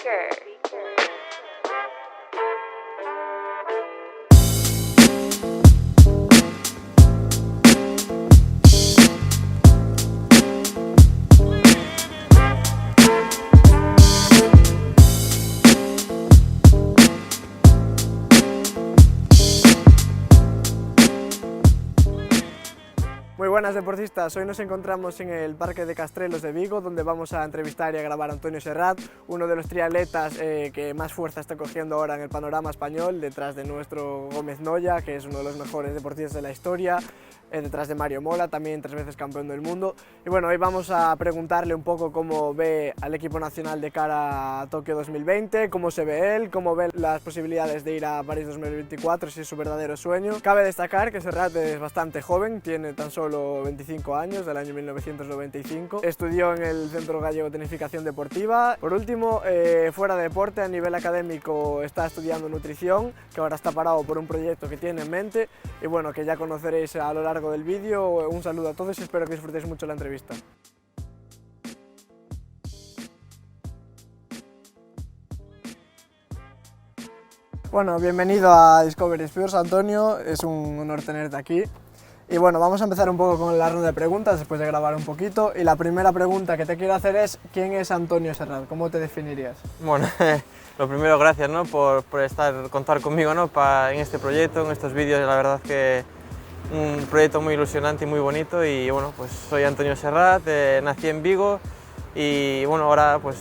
Muy buenas deportistas, hoy nos encontramos en el Parque de Castrelos de Vigo, donde vamos a entrevistar y a grabar a Antonio Serrat, uno de los triatletas que más fuerza está cogiendo ahora en el panorama español, detrás de nuestro Gómez Noya, que es uno de los mejores deportistas de la historia, detrás de Mario Mola, también 3 veces campeón del mundo. Y bueno, hoy vamos a preguntarle un poco cómo ve al equipo nacional de cara a Tokio 2020, cómo se ve él, cómo ve las posibilidades de ir a París 2024, si es su verdadero sueño. Cabe destacar que Serrat es bastante joven, tiene tan solo 25 años, del año 1995. Estudió en el Centro Gallego de Tecnificación Deportiva. Por último, fuera de deporte, a nivel académico está estudiando nutrición, que ahora está parado por un proyecto que tiene en mente y bueno, que ya conoceréis a lo largo del vídeo. Un saludo a todos y espero que disfrutéis mucho la entrevista. Bueno, bienvenido a Discovery Spurs, Antonio, es un honor tenerte aquí. Y bueno, vamos a empezar un poco con la ronda de preguntas después de grabar un poquito. Y la primera pregunta que te quiero hacer es, ¿quién es Antonio Serrat? ¿Cómo te definirías? Bueno, lo primero, gracias, ¿no? por contar conmigo, ¿no? En este proyecto, en estos vídeos. La verdad que un proyecto muy ilusionante y muy bonito. Y bueno, pues soy Antonio Serrat, nací en Vigo y bueno, ahora pues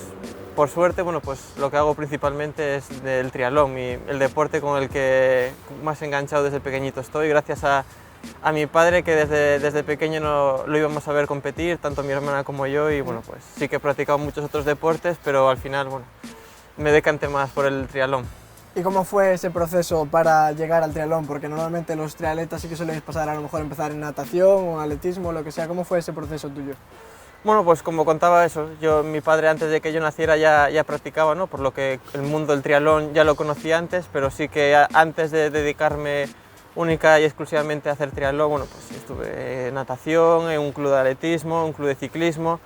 por suerte, bueno, pues lo que hago principalmente es el triatlón, el deporte con el que más enganchado desde pequeñito estoy, gracias a mi padre, que desde pequeño lo íbamos a ver competir, tanto mi hermana como yo, y bueno, pues sí que he practicado muchos otros deportes, pero al final, bueno, me decanté más por el triatlón. ¿Y cómo fue ese proceso para llegar al triatlón? Porque normalmente los triatletas sí que suelen pasar, a lo mejor empezar en natación o en atletismo, lo que sea. ¿Cómo fue ese proceso tuyo? Bueno, pues como contaba eso, mi padre antes de que yo naciera ya practicaba, ¿no? Por lo que el mundo del triatlón ya lo conocía antes, pero sí que antes de dedicarme única y exclusivamente a hacer triatlón, bueno, pues estuve en natación, en un club de atletismo, un club de ciclismo,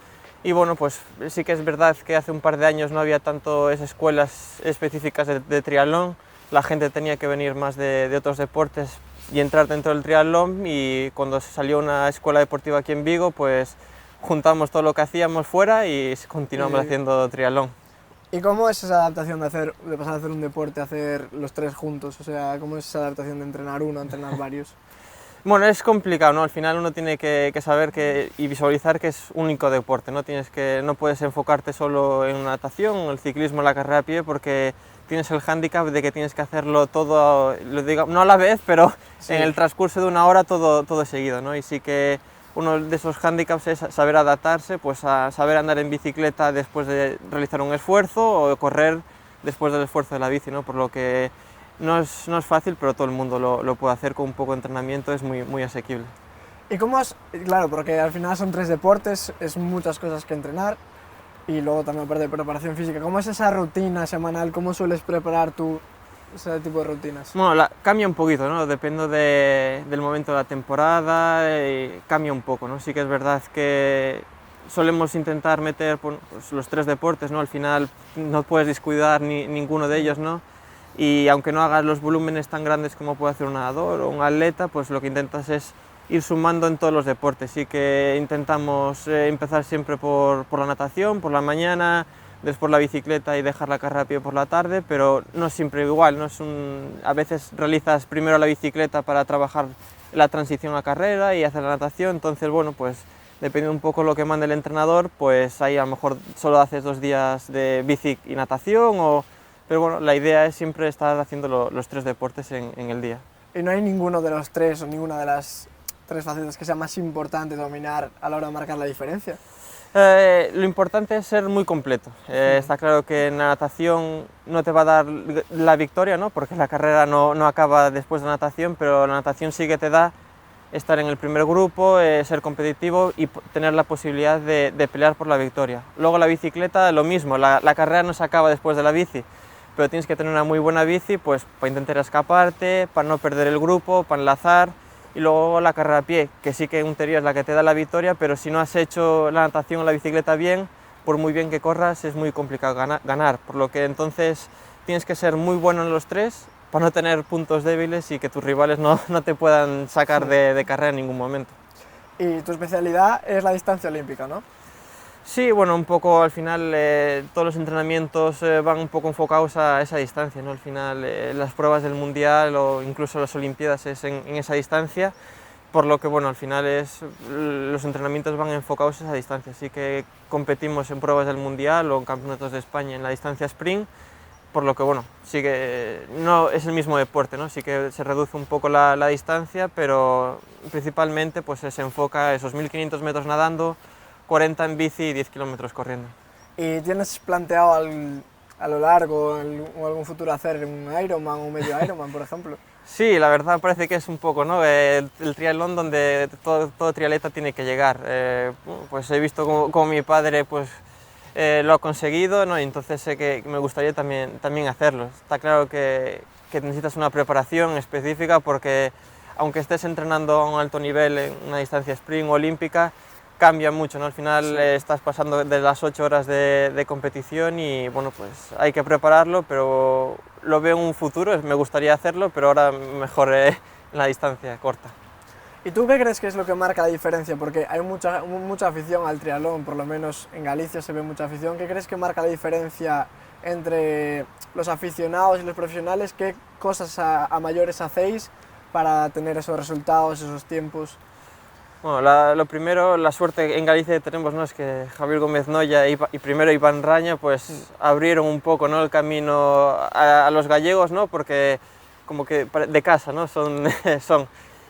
y bueno, pues sí que es verdad que hace un par de años no había tanto esas escuelas específicas de triatlón, la gente tenía que venir más de otros deportes y entrar dentro del triatlón, y cuando salió una escuela deportiva aquí en Vigo, pues juntamos todo lo que hacíamos fuera y continuamos haciendo triatlón. ¿Y cómo es esa adaptación de pasar a hacer un deporte a hacer los 3 juntos? O sea, ¿cómo es esa adaptación de entrenar uno a entrenar varios? Bueno, es complicado, ¿no? Al final uno tiene que saber y visualizar que es un único deporte, ¿no? No puedes enfocarte solo en natación, en el ciclismo, en la carrera a pie, porque tienes el hándicap de que tienes que hacerlo todo, no a la vez, pero sí, en el transcurso de una hora todo seguido, ¿no? Y sí que uno de esos hándicaps es saber adaptarse, pues a saber andar en bicicleta después de realizar un esfuerzo o correr después del esfuerzo de la bici, ¿no? Por lo que no es fácil, pero todo el mundo lo puede hacer con un poco de entrenamiento, es muy asequible. ¿Y cómo claro, porque al final son 3 deportes, es muchas cosas que entrenar y luego también aparte de preparación física, ¿cómo es esa rutina semanal? ¿Cómo sueles preparar tú ese tipo de rutinas? Bueno, cambia un poquito, ¿no? Depende del momento de la temporada, cambia un poco, ¿no? Sí que es verdad que solemos intentar meter pues, los 3 deportes, ¿no? Al final no puedes descuidar ninguno de ellos, ¿no? Y aunque no hagas los volúmenes tan grandes como puede hacer un nadador o un atleta, pues lo que intentas es ir sumando en todos los deportes. Sí que intentamos empezar siempre por la natación, por la mañana, después la bicicleta y dejar la carrera a pie por la tarde, pero no es siempre igual, ¿no? A veces realizas primero la bicicleta para trabajar la transición a carrera y hacer la natación, entonces bueno, pues depende un poco lo que mande el entrenador, pues ahí a lo mejor solo haces 2 días de bici y natación, pero bueno, la idea es siempre estar haciendo los 3 deportes en el día. ¿Y no hay ninguno de los 3 o ninguna de las 3 facetas que sea más importante dominar a la hora de marcar la diferencia? Lo importante es ser muy completo. Está claro que en la natación no te va a dar la victoria, ¿no? Porque la carrera no acaba después de la natación, pero la natación sí que te da estar en el primer grupo, ser competitivo y tener la posibilidad de pelear por la victoria. Luego la bicicleta, lo mismo, la carrera no se acaba después de la bici, pero tienes que tener una muy buena bici pues, para intentar escaparte, para no perder el grupo, para enlazar. Y luego la carrera a pie, que sí que en teoría es la que te da la victoria, pero si no has hecho la natación o la bicicleta bien, por muy bien que corras, es muy complicado ganar, por lo que entonces tienes que ser muy bueno en los tres para no tener puntos débiles y que tus rivales no te puedan sacar de carrera en ningún momento. Y tu especialidad es la distancia olímpica, ¿no? Sí, bueno, un poco al final todos los entrenamientos van un poco enfocados a esa distancia, ¿no? Al final las pruebas del Mundial o incluso las Olimpiadas es en esa distancia, por lo que bueno, al final los entrenamientos van enfocados a esa distancia, así que competimos en pruebas del Mundial o en campeonatos de España en la distancia sprint, por lo que bueno, sí que no es el mismo deporte, ¿no? Sí que se reduce un poco la distancia, pero principalmente pues se enfoca a esos 1500 metros nadando, 40 en bici y 10 kilómetros corriendo. ¿Y tienes planteado a lo largo o algún futuro hacer un Ironman o un medio Ironman, por ejemplo? Sí, la verdad parece que es un poco, ¿no? El triatlón donde todo triatleta tiene que llegar. Pues he visto como mi padre pues, lo ha conseguido, ¿no? Y entonces sé que me gustaría también hacerlo. Está claro que necesitas una preparación específica porque aunque estés entrenando a un alto nivel en una distancia sprint o olímpica, cambia mucho, ¿no? Al final sí. Estás pasando de las 8 horas de competición y bueno, pues hay que prepararlo, pero lo veo en un futuro, me gustaría hacerlo, pero ahora mejor en la distancia corta. ¿Y tú qué crees que es lo que marca la diferencia? Porque hay mucha afición al triatlón, por lo menos en Galicia se ve mucha afición. ¿Qué crees que marca la diferencia entre los aficionados y los profesionales? ¿Qué cosas a mayores hacéis para tener esos resultados, esos tiempos? Bueno, lo primero, la suerte en Galicia que tenemos, ¿no? Es que Javier Gómez Noya y primero Iván Raña pues abrieron un poco, ¿no? El camino a los gallegos, ¿no? Porque como que de casa, ¿no? son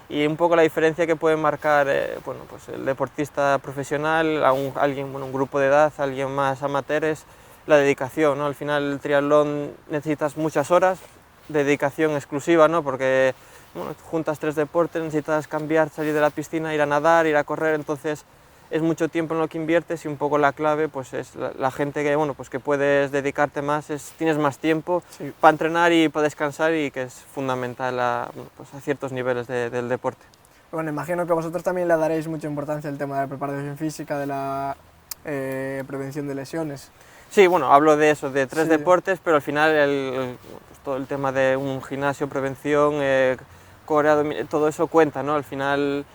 y un poco la diferencia que puede marcar bueno, pues el deportista profesional, alguien, bueno, un grupo de edad, alguien más amateur, es la dedicación, ¿no? Al final el triatlón necesitas muchas horas de dedicación exclusiva, ¿no? Porque bueno, juntas 3 deportes, necesitas cambiar, salir de la piscina, ir a nadar, ir a correr, entonces es mucho tiempo en lo que inviertes y un poco la clave pues es la gente que, bueno, pues que puedes dedicarte más, tienes más tiempo sí. Para entrenar y para descansar y que es fundamental bueno, pues a ciertos niveles del deporte. Bueno, imagino que vosotros también le daréis mucha importancia al tema de la preparación física, de la prevención de lesiones. Sí, bueno, hablo de eso, de 3 sí. deportes, pero al final pues todo el tema de un gimnasio, prevención, todo eso cuenta, ¿no? Al final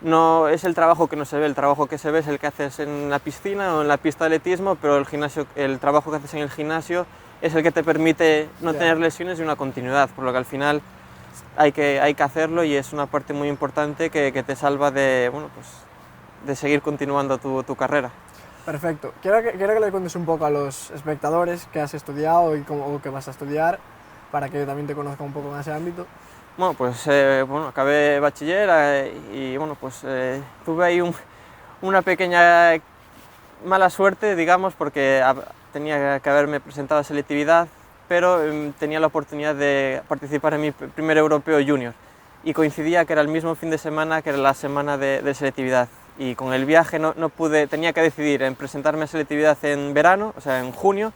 no es el trabajo que no se ve, el trabajo que se ve es el que haces en la piscina o en la pista de atletismo, pero el trabajo que haces en el gimnasio es el que te permite no tener lesiones y una continuidad, por lo que al final hay que hacerlo y es una parte muy importante que te salva de, bueno, pues, de seguir continuando tu carrera. Perfecto. Quiero que le cuentes un poco a los espectadores qué has estudiado y cómo que vas a estudiar, para que también te conozcan un poco en ese ámbito. Bueno, pues bueno, acabé bachiller y bueno, pues tuve ahí una pequeña mala suerte, digamos, porque tenía que haberme presentado a selectividad, pero tenía la oportunidad de participar en mi primer europeo junior y coincidía que era el mismo fin de semana que era la semana de selectividad y con el viaje no pude, tenía que decidir en presentarme a selectividad en verano, o sea en junio,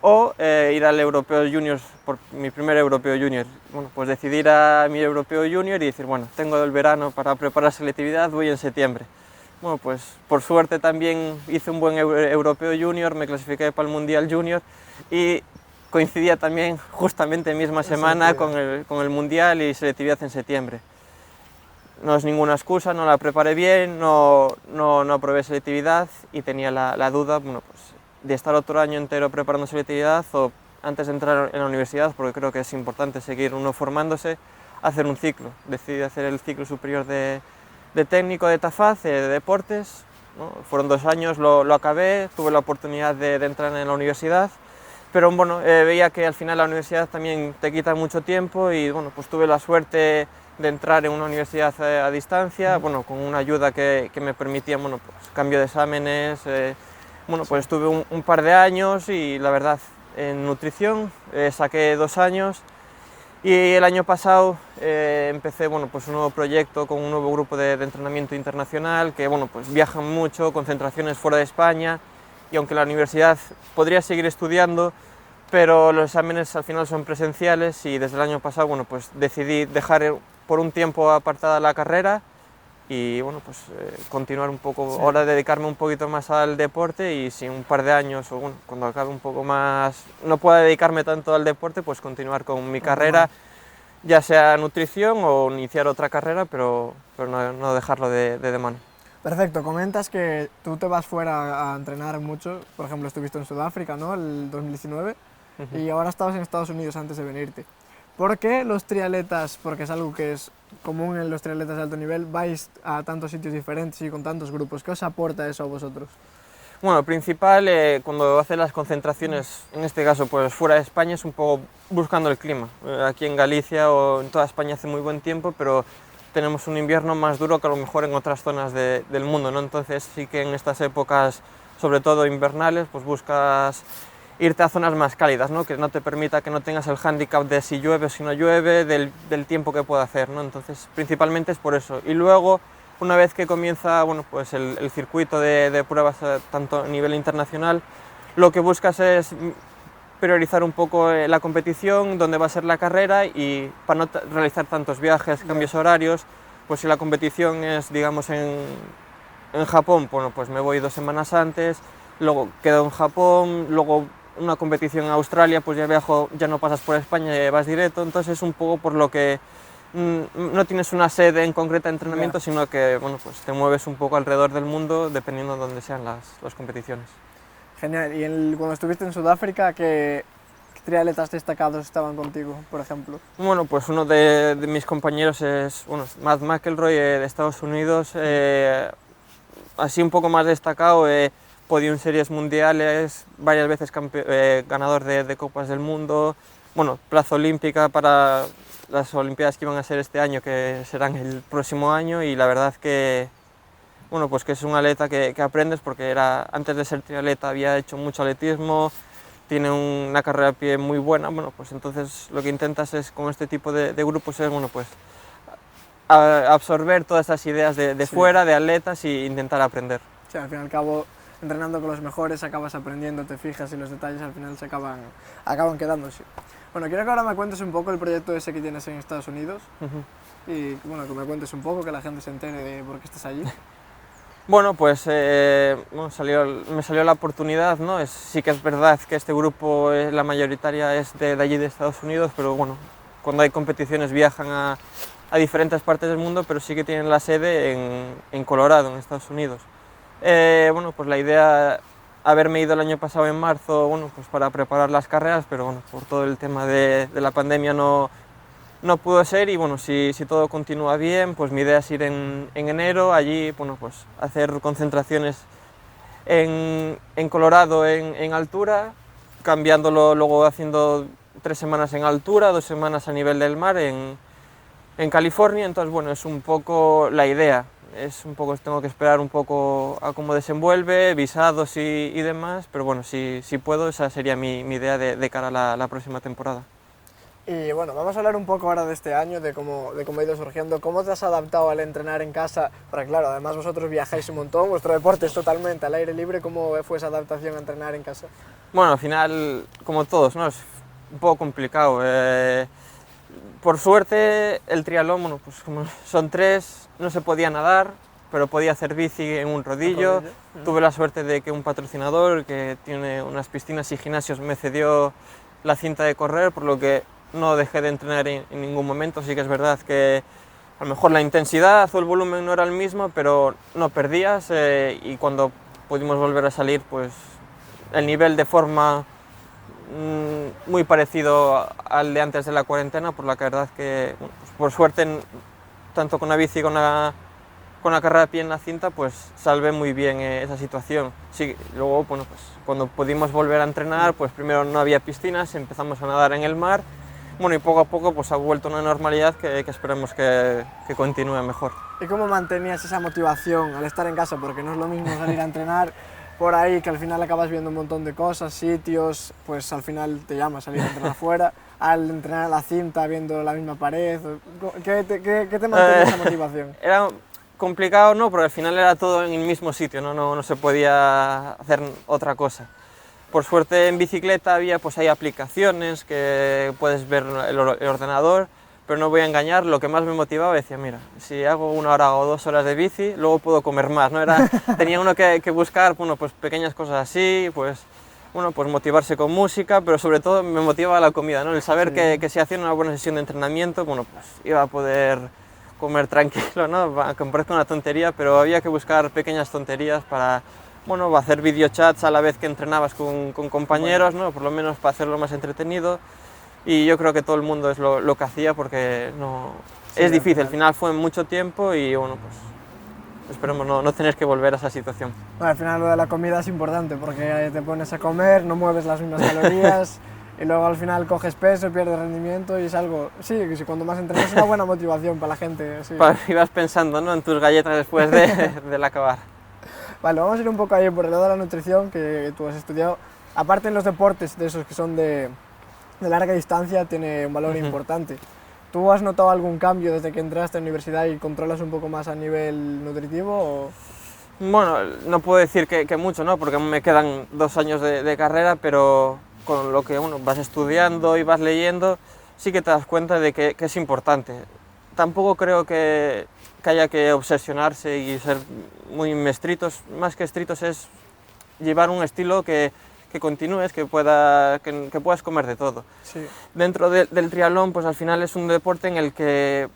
o ir al Europeo Junior, por mi primer Europeo Junior. Bueno, pues decidí ir a mi Europeo Junior y decir, bueno, tengo el verano para preparar selectividad, voy en septiembre. Bueno, pues por suerte también hice un buen Europeo Junior, me clasifiqué para el Mundial Junior y coincidía también justamente misma semana con el Mundial y selectividad en septiembre. No es ninguna excusa, no la preparé bien, no aprobé selectividad y tenía la duda, bueno, pues, de estar otro año entero preparando selectividad o antes de entrar en la universidad, porque creo que es importante seguir uno formándose, hacer un ciclo. Decidí hacer el ciclo superior de técnico de Tafaz, de deportes, ¿no? Fueron 2 años, lo acabé, tuve la oportunidad de entrar en la universidad, pero bueno, veía que al final la universidad también te quita mucho tiempo y bueno, pues tuve la suerte de entrar en una universidad a distancia, bueno, con una ayuda que me permitía, bueno, pues, cambio de exámenes. Bueno, pues estuve un par de años y la verdad en nutrición saqué 2 años y el año pasado empecé, bueno, pues un nuevo proyecto con un nuevo grupo de entrenamiento internacional que, bueno, pues viajan mucho, concentraciones fuera de España y aunque la universidad podría seguir estudiando, pero los exámenes al final son presenciales y desde el año pasado, bueno, pues decidí dejar por un tiempo apartada la carrera y bueno, pues continuar un poco, ahora dedicarme un poquito más al deporte y si un par de años o bueno, cuando acabe un poco más, no pueda dedicarme tanto al deporte, pues continuar con mi carrera, ya sea nutrición o iniciar otra carrera, pero no dejarlo de mano. Perfecto, comentas que tú te vas fuera a entrenar mucho, por ejemplo estuviste en Sudáfrica, ¿no?, el 2019, y ahora estabas en Estados Unidos antes de venirte. ¿Por qué los triatletas, porque es algo que es común en los triatletas de alto nivel, vais a tantos sitios diferentes y con tantos grupos? ¿Qué os aporta eso a vosotros? Bueno, principal, cuando haces las concentraciones, en este caso pues fuera de España, es un poco buscando el clima. Aquí en Galicia o en toda España hace muy buen tiempo, pero tenemos un invierno más duro que a lo mejor en otras zonas del mundo, ¿no? Entonces sí que en estas épocas, sobre todo invernales, pues buscas irte a zonas más cálidas, ¿no?, que no te permita que no tengas el hándicap de si llueve o si no llueve, del tiempo que pueda hacer, ¿no? Entonces principalmente es por eso. Y luego, una vez que comienza bueno, pues el circuito de pruebas tanto a nivel internacional, lo que buscas es priorizar un poco la competición, dónde va a ser la carrera y para no realizar tantos viajes, cambios horarios, pues si la competición es, digamos, en Japón, bueno, pues me voy 2 semanas antes, luego quedo en Japón, luego una competición en Australia, pues ya viajo, ya no pasas por España, ya vas directo, entonces es un poco por lo que no tienes una sede en concreta de entrenamiento, sino que bueno, pues te mueves un poco alrededor del mundo dependiendo de dónde sean las competiciones. Genial, y cuando estuviste en Sudáfrica, ¿qué triatletas destacados estaban contigo, por ejemplo? Bueno, pues uno de mis compañeros es Matt McElroy de Estados Unidos, así un poco más destacado, podium en series mundiales, varias veces ganador de Copas del Mundo, bueno, plaza olímpica para las Olimpiadas que iban a ser este año, que serán el próximo año, y la verdad que, bueno, pues que es un atleta que aprendes porque antes de ser triatleta había hecho mucho atletismo, tiene una carrera a pie muy buena, bueno, pues entonces lo que intentas es con este tipo de grupos es, bueno, pues absorber todas esas ideas de fuera, de atletas, e intentar aprender. Sí, al fin y al cabo, entrenando con los mejores acabas aprendiendo, te fijas y los detalles al final se acaban quedándose. Bueno, quiero que ahora me cuentes un poco el proyecto ese que tienes en Estados Unidos y bueno, que me cuentes un poco, que la gente se entere de por qué estás allí. Bueno, pues me salió la oportunidad, ¿no? Sí que es verdad que este grupo, la mayoritaria es de allí de Estados Unidos, pero bueno, cuando hay competiciones viajan a diferentes partes del mundo, pero sí que tienen la sede en Colorado, en Estados Unidos. Bueno, pues la idea, haberme ido el año pasado en marzo, bueno, pues para preparar las carreras, pero bueno, por todo el tema de la pandemia no pudo ser, y bueno, si todo continúa bien, pues mi idea es ir en enero, allí, bueno, pues hacer concentraciones en Colorado en altura, cambiándolo, luego haciendo 3 semanas en altura, 2 semanas a nivel del mar en California. Entonces bueno, es un poco la idea, tengo que esperar un poco a cómo desenvuelve, visados y demás, pero bueno, si puedo, esa sería mi idea de cara a la próxima temporada. Y bueno, vamos a hablar un poco ahora de este año, de cómo ha ido surgiendo, cómo te has adaptado al entrenar en casa, porque claro, además vosotros viajáis un montón, vuestro deporte es totalmente al aire libre. ¿Cómo fue esa adaptación a entrenar en casa? Bueno, al final, como todos, ¿no?, es un poco complicado. Por suerte, el triatlón, bueno, pues como son 3, no se podía nadar, pero podía hacer bici en un rodillo. Tuve la suerte de que un patrocinador que tiene unas piscinas y gimnasios me cedió la cinta de correr, por lo que no dejé de entrenar en ningún momento. Sí que es verdad que a lo mejor la intensidad o el volumen no era el mismo, pero no perdías, y cuando pudimos volver a salir, pues el nivel de forma muy parecido al de antes de la cuarentena, por la que verdad que, bueno, pues por suerte, tanto con la bici como con la carrera a pie en la cinta, pues salvé muy bien esa situación. Sí, luego, bueno, pues cuando pudimos volver a entrenar, pues primero no había piscinas, empezamos a nadar en el mar. Bueno, y poco a poco pues ha vuelto a una normalidad que esperemos que continúe mejor. ¿Y cómo mantenías esa motivación al estar en casa? Porque no es lo mismo salir a entrenar por ahí, que al final acabas viendo un montón de cosas, sitios, pues al final te llama salir a entrenar afuera, al entrenar a la cinta viendo la misma pared. ¿Qué te mantenía esa motivación? Era complicado, ¿no?, porque al final era todo en el mismo sitio, no se podía hacer otra cosa. Por suerte en bicicleta hay aplicaciones que puedes ver el ordenador, pero no voy a engañar, lo que más me motivaba decía, mira, si hago 1 hora o 2 horas de bici, luego puedo comer más, ¿no? Tenía uno que buscar, bueno, pues pequeñas cosas así, pues, bueno, pues motivarse con música, pero sobre todo me motivaba la comida, ¿no? El saber Sí. que si hacía una buena sesión de entrenamiento, bueno, pues iba a poder comer tranquilo, ¿no? Aunque me parezca una tontería, pero había que buscar pequeñas tonterías para, bueno, hacer videochats a la vez que entrenabas con compañeros, ¿no? Por lo menos para hacerlo más entretenido. Y yo creo que todo el mundo es lo que hacía porque no, Sí, es al difícil, al final. final fue mucho tiempo y bueno, pues esperemos no tener que volver a esa situación. Bueno, al final lo de la comida es importante porque te pones a comer, no mueves las mismas calorías y luego al final coges peso, pierdes rendimiento y es algo, sí, que si cuando más entrenas es una buena motivación para la gente. Sí. Ibas pensando, ¿no?, en tus galletas después del acabar. Vale, vamos a ir un poco ahí por el lado de la nutrición que tú has estudiado. Aparte en los deportes, de esos que son de larga distancia, tiene un valor importante. ¿Tú has notado algún cambio desde que entraste a la universidad y controlas un poco más a nivel nutritivo? O... Bueno, no puedo decir que mucho, ¿no?, porque me quedan 2 años de carrera, pero con lo que bueno, vas estudiando y vas leyendo, sí que te das cuenta de que es importante. Tampoco creo que haya que obsesionarse y ser muy estrictos, más que estrictos es llevar un estilo que continúes, que puedas comer de todo. Sí. Dentro del triatlón, pues al final es un deporte en el que,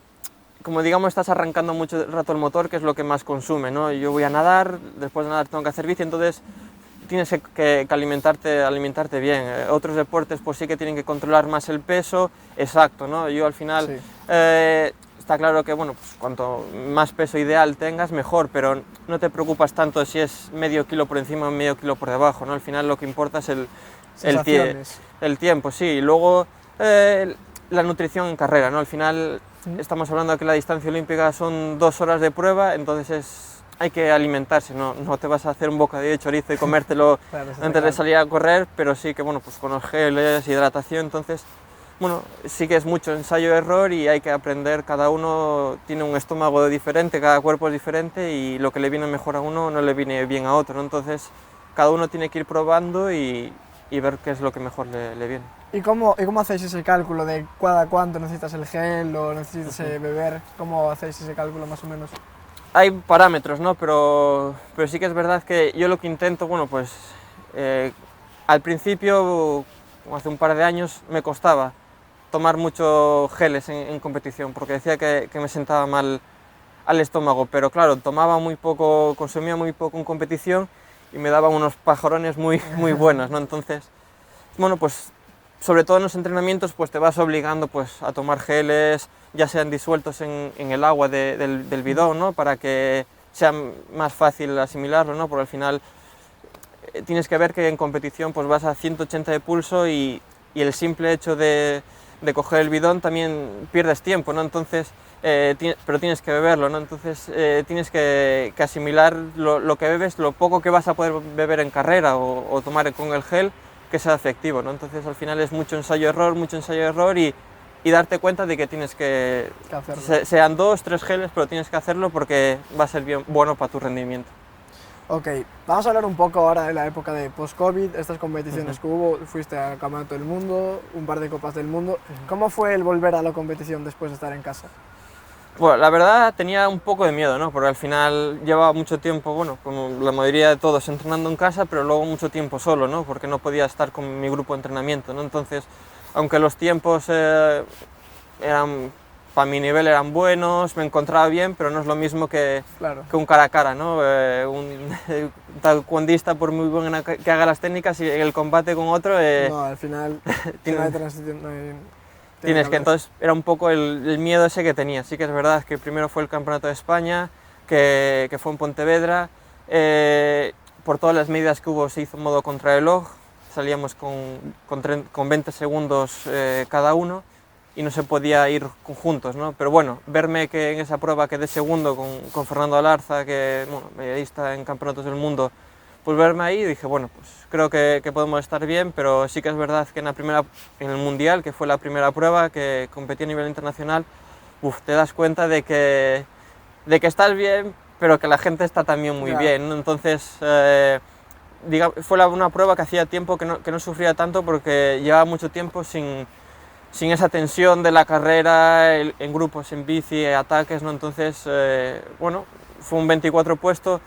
como digamos, estás arrancando mucho rato el motor, que es lo que más consume, ¿no? Yo voy a nadar, después de nadar tengo que hacer bici, entonces tienes que alimentarte bien. Otros deportes pues sí que tienen que controlar más el peso, exacto, ¿no? Yo al final, Sí. está claro que bueno, pues cuanto más peso ideal tengas, mejor, pero no te preocupas tanto si es medio kilo por encima o medio kilo por debajo, ¿no? Al final lo que importa es el tiempo, sí. Y luego la nutrición en carrera, ¿no? Al final estamos hablando de que la distancia olímpica son 2 horas de prueba, entonces hay que alimentarse, no te vas a hacer un bocadillo de chorizo y comértelo Claro, antes de salir a correr, pero sí que bueno, pues con los geles, hidratación, entonces bueno, sí que es mucho ensayo-error y hay que aprender, cada uno tiene un estómago diferente, cada cuerpo es diferente y lo que le viene mejor a uno no le viene bien a otro, ¿no? Entonces cada uno tiene que ir probando y ver qué es lo que mejor le viene. ¿Y cómo hacéis ese cálculo de cada cuánto necesitas el gel o necesitas beber? ¿Cómo hacéis ese cálculo más o menos? Hay parámetros, ¿no? Pero sí que es verdad que yo lo que intento, bueno, pues al principio, hace un par de años, me costaba tomar mucho geles en competición, porque decía que me sentaba mal al estómago, pero claro, tomaba muy poco, consumía muy poco en competición y me daban unos pajarones muy buenos, ¿no? Entonces, bueno, pues sobre todo en los entrenamientos pues te vas obligando pues a tomar geles, ya sean disueltos en el agua del bidón, ¿no? Para que sea más fácil asimilarlo, ¿no? Porque al final tienes que ver que en competición pues vas a 180 de pulso y el simple hecho de coger el bidón también pierdes tiempo, ¿no? Entonces, pero tienes que beberlo, ¿no? Entonces tienes que asimilar lo que bebes, lo poco que vas a poder beber en carrera o tomar con el gel, que sea efectivo, ¿no? Entonces al final es mucho ensayo-error y darte cuenta de que tienes que sean 2, 3 geles, pero tienes que hacerlo porque va a ser bueno para tu rendimiento. Ok, vamos a hablar un poco ahora de la época de post-COVID, estas competiciones que hubo, fuiste al Campeonato del Mundo, un par de Copas del Mundo. ¿Cómo fue el volver a la competición después de estar en casa? Bueno, la verdad tenía un poco de miedo, ¿no? Porque al final llevaba mucho tiempo, bueno, como la mayoría de todos, entrenando en casa, pero luego mucho tiempo solo, ¿no? Porque no podía estar con mi grupo de entrenamiento, ¿no? Entonces, aunque los tiempos eran, para mi nivel eran buenos, me encontraba bien, pero no es lo mismo que un cara a cara, ¿no? Un taekwondista, por muy bueno que haga las técnicas, y en el combate con otro... no, al final no hay transición, tienes que, entonces era un poco el miedo ese que tenía. Sí que es verdad que primero fue el Campeonato de España, que fue en Pontevedra, por todas las medidas que hubo se hizo en modo contrarreloj, salíamos con 20 segundos cada uno y no se podía ir juntos, ¿no? Pero bueno, verme que en esa prueba quedé segundo con Fernando Alarza, que bueno, medallista en Campeonatos del Mundo, pues verme ahí y dije, bueno, pues creo que podemos estar bien, pero sí que es verdad que en el Mundial, que fue la primera prueba que competí a nivel internacional, te das cuenta de que estás bien, pero que la gente está también muy bien, ¿no? Entonces, fue una prueba que hacía tiempo que no sufría tanto porque llevaba mucho tiempo sin sin esa tensión de la carrera, en grupos, en bici, ataques, ¿no? Entonces, bueno, fue un 24 puesto,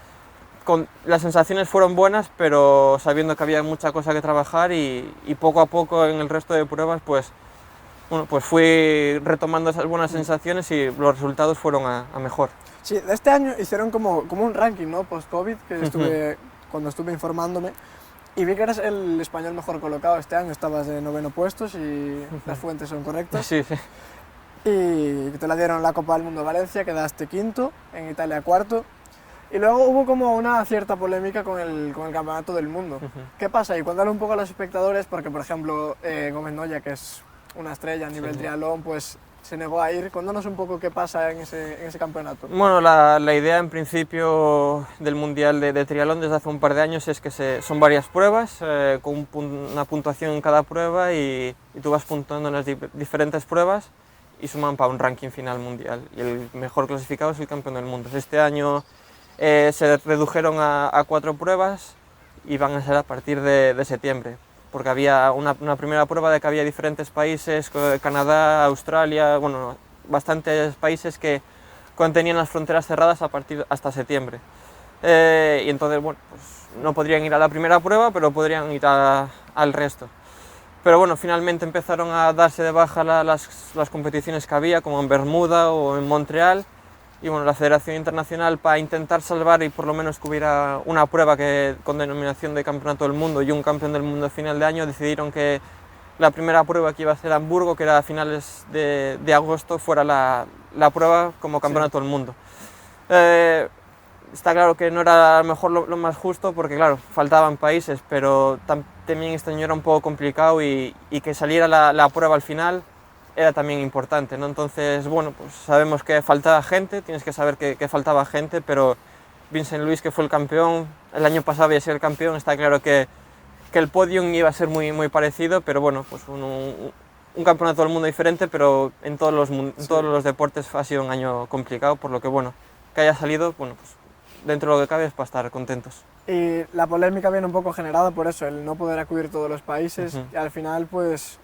las sensaciones fueron buenas, pero sabiendo que había mucha cosa que trabajar y poco a poco en el resto de pruebas, pues, bueno, pues fui retomando esas buenas sensaciones y los resultados fueron a mejor. Sí, de este año hicieron como un ranking, ¿no? Post-COVID, que cuando estuve informándome, y vi que eras el español mejor colocado este año, estabas de 9º puesto, si las fuentes son correctas. Sí, sí. Y te la dieron en la Copa del Mundo de Valencia, quedaste 5º, en Italia 4º. Y luego hubo como una cierta polémica con el Campeonato del Mundo. ¿Qué pasa? Y cuéntale un poco a los espectadores, porque por ejemplo Gómez Noya, que es una estrella a nivel triatlón, pues se negó a ir. Cuéntanos un poco qué pasa en ese campeonato. Bueno, la idea en principio del Mundial de Triatlón desde hace un par de años es que son varias pruebas, con una puntuación en cada prueba y tú vas puntuando en las diferentes pruebas y suman para un ranking final mundial. Y el mejor clasificado es el campeón del mundo. Este año se redujeron a 4 pruebas y van a ser a partir de septiembre. Porque había una primera prueba de que había diferentes países, Canadá, Australia, bueno, bastantes países que tenían las fronteras cerradas hasta septiembre. Y entonces, bueno, pues no podrían ir a la primera prueba, pero podrían ir al resto. Pero bueno, finalmente empezaron a darse de baja las competiciones que había, como en Bermuda o en Montreal, y bueno, la Federación Internacional, para intentar salvar y por lo menos que hubiera una prueba con denominación de Campeonato del Mundo y un Campeón del Mundo a final de año, decidieron que la primera prueba, que iba a ser Hamburgo, que era a finales de agosto, fuera la prueba como Campeonato del Mundo. Está claro que no era a lo mejor lo más justo, porque claro, faltaban países, pero también este año era un poco complicado y que saliera la prueba al final era también importante, ¿no? Entonces, bueno, pues sabemos que faltaba gente, tienes que saber que faltaba gente, pero Vincent Luis, que fue el campeón, el año pasado había sido el campeón, está claro que el podium iba a ser muy, muy parecido, pero bueno, pues un campeonato del mundo diferente, pero en todos los deportes ha sido un año complicado, por lo que bueno, que haya salido, bueno, pues dentro de lo que cabe es para estar contentos. Y la polémica viene un poco generada por eso, el no poder acudir todos los países, y al final pues...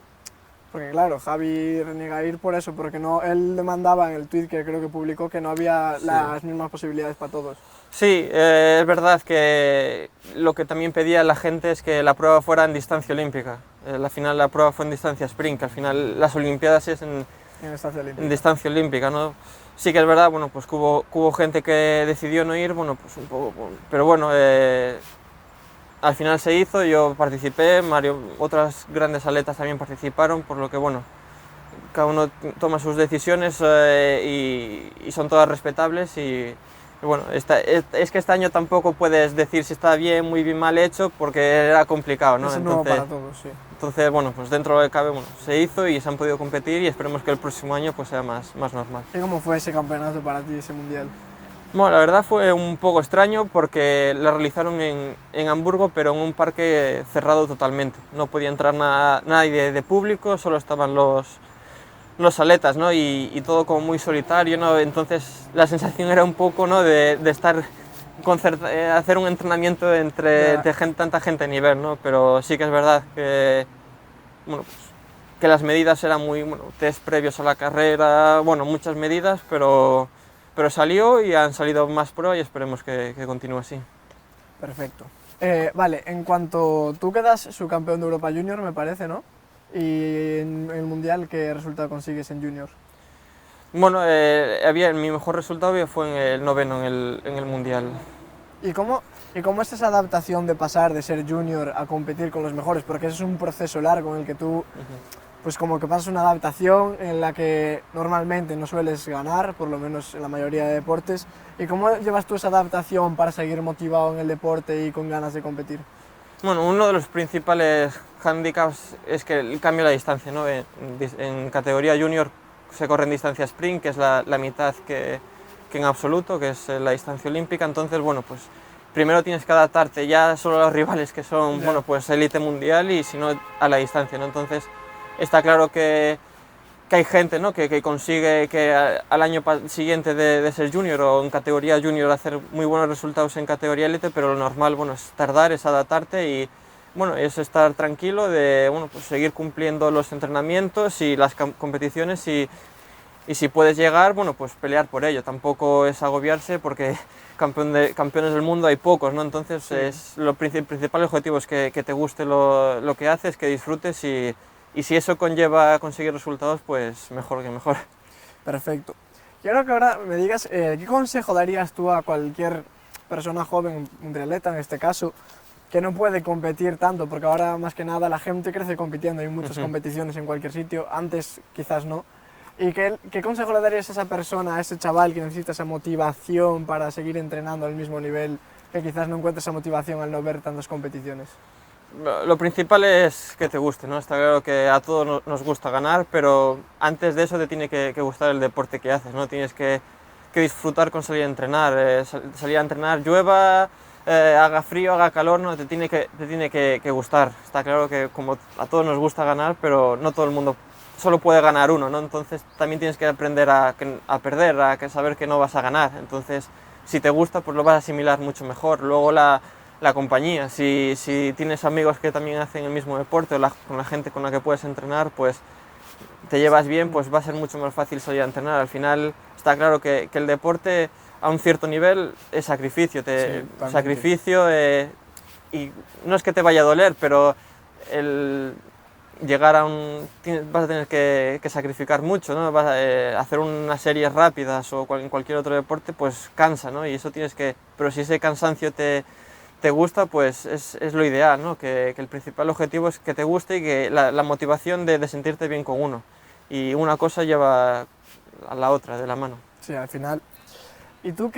Porque claro, Javi reniega a ir por eso, porque no, él demandaba en el tweet que creo que publicó que no había las mismas posibilidades para todos. Sí, es verdad que lo que también pedía la gente es que la prueba fuera en distancia olímpica. Al final la prueba fue en distancia sprint, que al final las Olimpiadas es en distancia olímpica, ¿no? Sí que es verdad, bueno, pues que hubo gente que decidió no ir, bueno, pues un poco, pero bueno, al final se hizo, yo participé, otras grandes atletas también participaron, por lo que bueno, cada uno toma sus decisiones y son todas respetables y bueno, es que este año tampoco puedes decir si está bien, muy bien, mal hecho, porque era complicado, ¿no? Es nuevo para todos, sí. Entonces, bueno, pues dentro de lo que cabe, bueno, se hizo y se han podido competir y esperemos que el próximo año pues sea más normal. ¿Y cómo fue ese campeonato para ti, ese mundial? Bueno, la verdad fue un poco extraño porque la realizaron en Hamburgo, pero en un parque cerrado totalmente. No podía entrar nadie de público, solo estaban los atletas, ¿no? Y todo como muy solitario, ¿no? Entonces la sensación era un poco, ¿no? de estar hacer un entrenamiento entre tanta gente a nivel, ¿no? Pero sí que es verdad que, bueno, pues, que las medidas eran muy, bueno, test previos a la carrera, bueno, muchas medidas, pero salió y han salido más pruebas y esperemos que continúe así. Perfecto. Vale, en cuanto tú quedas subcampeón de Europa Junior, me parece, ¿no? Y en el Mundial, ¿qué resultado consigues en Junior? Bueno, mi mejor resultado fue en el 9º en el Mundial. ¿Y cómo es esa adaptación de pasar de ser Junior a competir con los mejores? Porque eso es un proceso largo en el que tú... pues como que pasas una adaptación en la que normalmente no sueles ganar, por lo menos en la mayoría de deportes. ¿Y cómo llevas tú esa adaptación para seguir motivado en el deporte y con ganas de competir? Bueno, uno de los principales handicaps es que el cambio de la distancia, ¿no? En categoría junior se corre en distancia sprint, que es la mitad que en absoluto, que es la distancia olímpica. Entonces, bueno, pues primero tienes que adaptarte ya solo a los rivales que son, bueno, pues élite mundial y si no a la distancia, ¿no? Entonces, está claro que hay gente, ¿no? que consigue que al año siguiente de ser junior o en categoría junior hacer muy buenos resultados en categoría élite, pero lo normal, bueno, es tardar, es adaptarte y Bueno, es estar tranquilo de bueno, pues seguir cumpliendo los entrenamientos y las competiciones y si puedes llegar, bueno, pues pelear por ello. Tampoco es agobiarse porque campeones del mundo hay pocos, ¿no? Entonces sí. El principal objetivo es que te guste lo que haces, que disfrutes y si eso conlleva conseguir resultados, pues mejor que mejor. Perfecto. Quiero que ahora me digas, ¿qué consejo darías tú a cualquier persona joven, un triatleta en este caso, que no puede competir tanto? Porque ahora más que nada la gente crece compitiendo, hay muchas competiciones en cualquier sitio, antes quizás no. ¿Y qué consejo le darías a esa persona, a ese chaval que necesita esa motivación para seguir entrenando al mismo nivel, que quizás no encuentre esa motivación al no ver tantas competiciones? Lo principal es que te guste, ¿no? Está claro que a todos nos gusta ganar, pero antes de eso te tiene que gustar el deporte que haces, ¿no? Tienes que disfrutar con salir a entrenar, salir a entrenar, llueva, haga frío, haga calor, ¿no? Te tiene que gustar. Está claro que como a todos nos gusta ganar, pero no todo el mundo solo puede ganar uno, ¿no? Entonces también tienes que aprender a perder, a saber que no vas a ganar. Entonces, si te gusta, pues lo vas a asimilar mucho mejor. Luego la compañía, si tienes amigos que también hacen el mismo deporte o con la gente con la que puedes entrenar, pues te llevas bien, pues va a ser mucho más fácil salir a entrenar. Al final está claro que el deporte a un cierto nivel es sacrificio, sacrificio y no es que te vaya a doler, pero el llegar a vas a tener que sacrificar mucho, ¿no? Vas a hacer unas series rápidas o en cualquier otro deporte, pues cansa, ¿no? Y eso tienes que, pero si ese cansancio te gusta, pues es lo ideal, ¿no? Que el principal objetivo es que te guste y que la motivación de sentirte bien con uno. Y una cosa lleva a la otra, de la mano. Sí, al final. ¿Y tú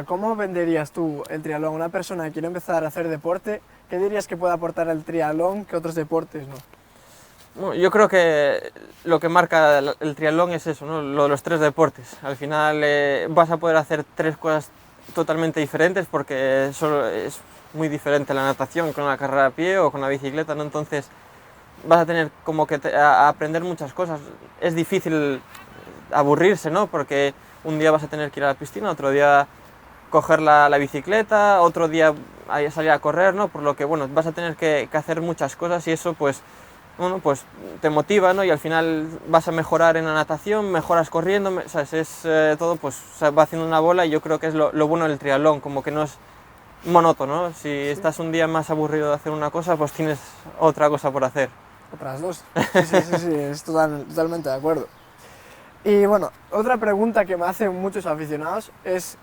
cómo venderías tú el triatlón? Una persona que quiere empezar a hacer deporte, ¿qué dirías que puede aportar el triatlón que otros deportes no? Bueno, yo creo que lo que marca el triatlón es eso, ¿no? Los tres deportes. Al final vas a poder hacer tres cosas totalmente diferentes porque es muy diferente la natación con la carrera a pie o con la bicicleta, ¿no? Entonces vas a tener como que a aprender muchas cosas. Es difícil aburrirse, ¿no? Porque un día vas a tener que ir a la piscina, otro día coger la bicicleta, otro día salir a correr, ¿no? Por lo que, bueno, vas a tener que hacer muchas cosas y eso, pues, bueno, pues te motiva, ¿no? Y al final vas a mejorar en la natación, mejoras corriendo, ¿sabes? Es todo, pues, va haciendo una bola y yo creo que es lo bueno del triatlón, como que no es monótono, ¿no? Si estás un día más aburrido de hacer una cosa, pues tienes otra cosa por hacer. Otras dos. Sí, es totalmente de acuerdo. Y bueno, otra pregunta que me hacen muchos aficionados es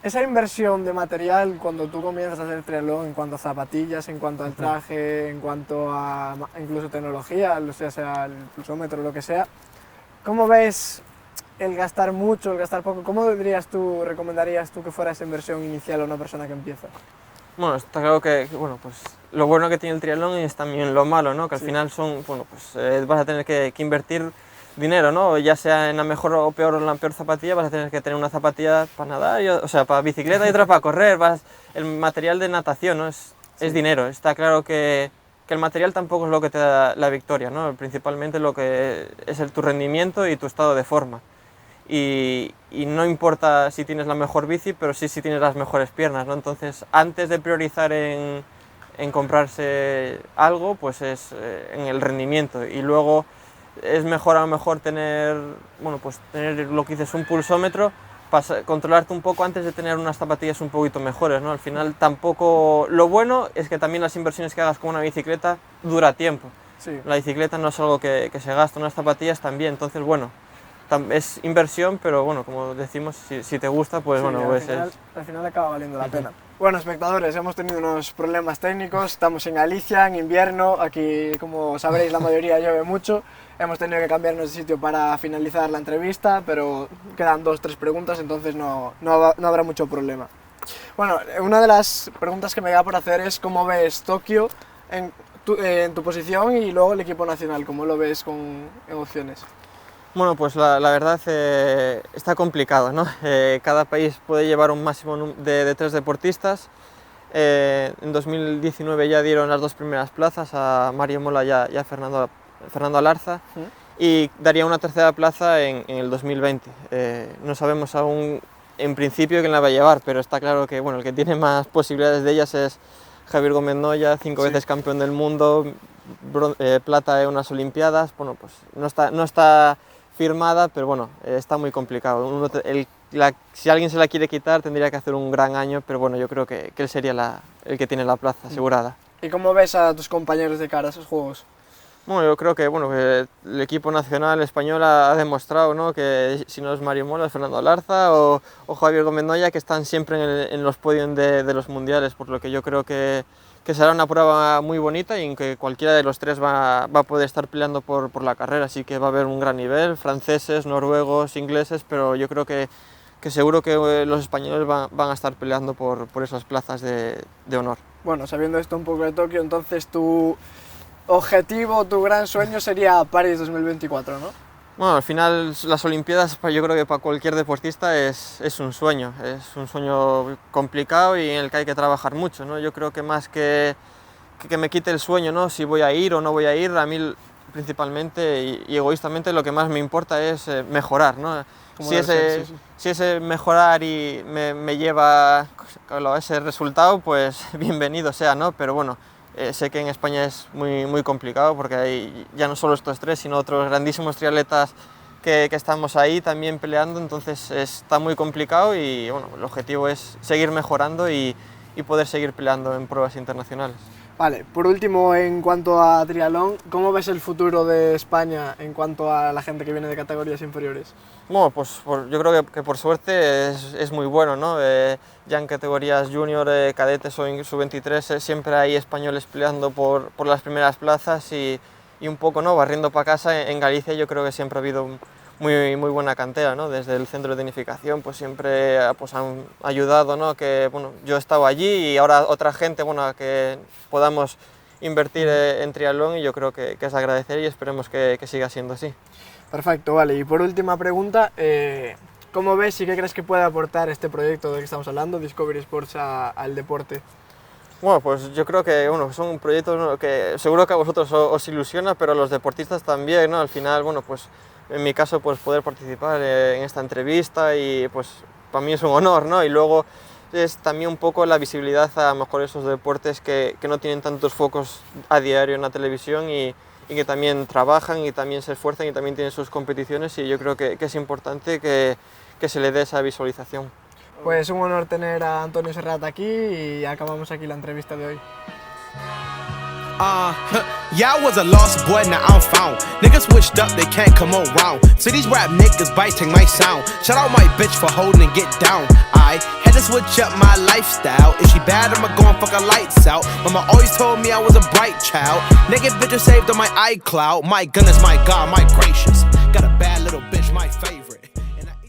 esa inversión de material cuando tú comienzas a hacer triatlón en cuanto a zapatillas, en cuanto al traje, en cuanto a incluso tecnología, sea el pulsómetro, lo que sea. ¿Cómo ves el gastar mucho, el gastar poco? ¿Cómo recomendarías tú que fuera esa inversión inicial a una persona que empieza? Bueno, está claro que bueno, pues, lo bueno que tiene el triatlón es también lo malo, ¿no? Que al final vas a tener que invertir dinero, ¿no? Ya sea en la mejor o la peor zapatilla, vas a tener que tener una zapatilla para nadar, para bicicleta y otra para correr. El material de natación, ¿no? Es dinero. Está claro que el material tampoco es lo que te da la victoria, ¿no? Principalmente lo que es tu rendimiento y tu estado de forma. Y no importa si tienes la mejor bici, pero sí si tienes las mejores piernas, ¿no? Entonces, antes de priorizar en comprarse algo, pues es en el rendimiento. Y luego es mejor a lo mejor tener lo que dices, un pulsómetro, controlarte un poco antes de tener unas zapatillas un poquito mejores, ¿no? Al final tampoco, lo bueno es que también las inversiones que hagas con una bicicleta dura tiempo. Sí. La bicicleta no es algo que se gasta, unas zapatillas también, entonces bueno, es inversión, pero bueno, como decimos, si te gusta, pues sí, bueno, pues al final acaba valiendo la pena. Bueno, espectadores, hemos tenido unos problemas técnicos, estamos en Galicia, en invierno, aquí como sabréis la mayoría llueve mucho, hemos tenido que cambiarnos de sitio para finalizar la entrevista, pero quedan 2 o 3 preguntas, entonces no habrá mucho problema. Bueno, una de las preguntas que me queda por hacer es cómo ves Tokio en tu posición y luego el equipo nacional, cómo lo ves en opciones. Bueno, pues la verdad está complicado, ¿no? Cada país puede llevar un máximo de 3 deportistas. En 2019 ya dieron las 2 primeras plazas a Mario Mola y a Fernando Alarza, y daría una tercera plaza en el 2020. No sabemos aún en principio quién la va a llevar, pero está claro que bueno, el que tiene más posibilidades de ellas es Javier Gómez Noya, 5 Sí. veces campeón del mundo, plata en unas Olimpiadas. Bueno, pues no está firmada, pero bueno, está muy complicado. Si alguien se la quiere quitar, tendría que hacer un gran año, pero bueno, yo creo que él sería el que tiene la plaza asegurada. ¿Y cómo ves a tus compañeros de cara a esos juegos? Bueno, yo creo que el equipo nacional español ha demostrado, ¿no?, que si no es Mario Mola, es Fernando Alarza o Javier Gómez Noya, que están siempre en los podios de los mundiales, por lo que yo creo que será una prueba muy bonita y en que cualquiera de los tres va a poder estar peleando por la carrera, así que va a haber un gran nivel, franceses, noruegos, ingleses, pero yo creo que seguro que los españoles van a estar peleando por esas plazas de honor. Bueno, sabiendo esto un poco de Tokio, entonces tu objetivo, tu gran sueño sería París 2024, ¿no? Bueno, al final las Olimpiadas yo creo que para cualquier deportista es un sueño complicado y en el que hay que trabajar mucho, ¿no? Yo creo que más que me quite el sueño, ¿no?, si voy a ir o no voy a ir, a mí principalmente y egoístamente lo que más me importa es mejorar, ¿no? Si ese mejorar y me lleva a ese resultado, pues bienvenido sea, ¿no? Pero bueno, sé que en España es muy complicado porque hay ya no solo estos tres, sino otros grandísimos triatletas que estamos ahí también peleando, entonces está muy complicado y bueno, el objetivo es seguir mejorando y poder seguir peleando en pruebas internacionales. Vale, por último, en cuanto a triatlón, ¿cómo ves el futuro de España en cuanto a la gente que viene de categorías inferiores? Bueno, pues yo creo que por suerte es muy bueno, ¿no? Ya en categorías junior, cadetes o sub-23 siempre hay españoles peleando por las primeras plazas y un poco, ¿no?, barriendo para casa. En Galicia yo creo que siempre ha habido muy buena cantera, ¿no? Desde el centro de unificación pues siempre pues, han ayudado, ¿no?, que bueno, yo he estado allí y ahora otra gente, bueno, que podamos invertir en triatlón y yo creo que es agradecer y esperemos que siga siendo así. Perfecto, vale. Y por última pregunta, ¿cómo ves y qué crees que puede aportar este proyecto del que estamos hablando, Discovery Sports, al deporte? Bueno, pues yo creo que son proyectos, ¿no?, que seguro que a vosotros os ilusiona, pero a los deportistas también, ¿no? Al final, bueno, pues en mi caso, pues poder participar en esta entrevista y pues para mí es un honor, ¿no? Y luego es también un poco la visibilidad a lo mejor esos deportes que no tienen tantos focos a diario en la televisión y que también trabajan y también se esfuerzan y también tienen sus competiciones y yo creo que es importante que se le dé esa visualización. Pues un honor tener a Antonio Serrat aquí y acabamos aquí la entrevista de hoy. Yeah, I was a lost boy, now I'm found. Niggas switched up, they can't come around. So these rap niggas biting my sound. Shout out my bitch for holding and get down. I had to switch up my lifestyle. If she bad, I'ma go and fuck her lights out. Mama always told me I was a bright child. Nigga bitches saved on my iCloud. My goodness, my God, my gracious. Got a bad little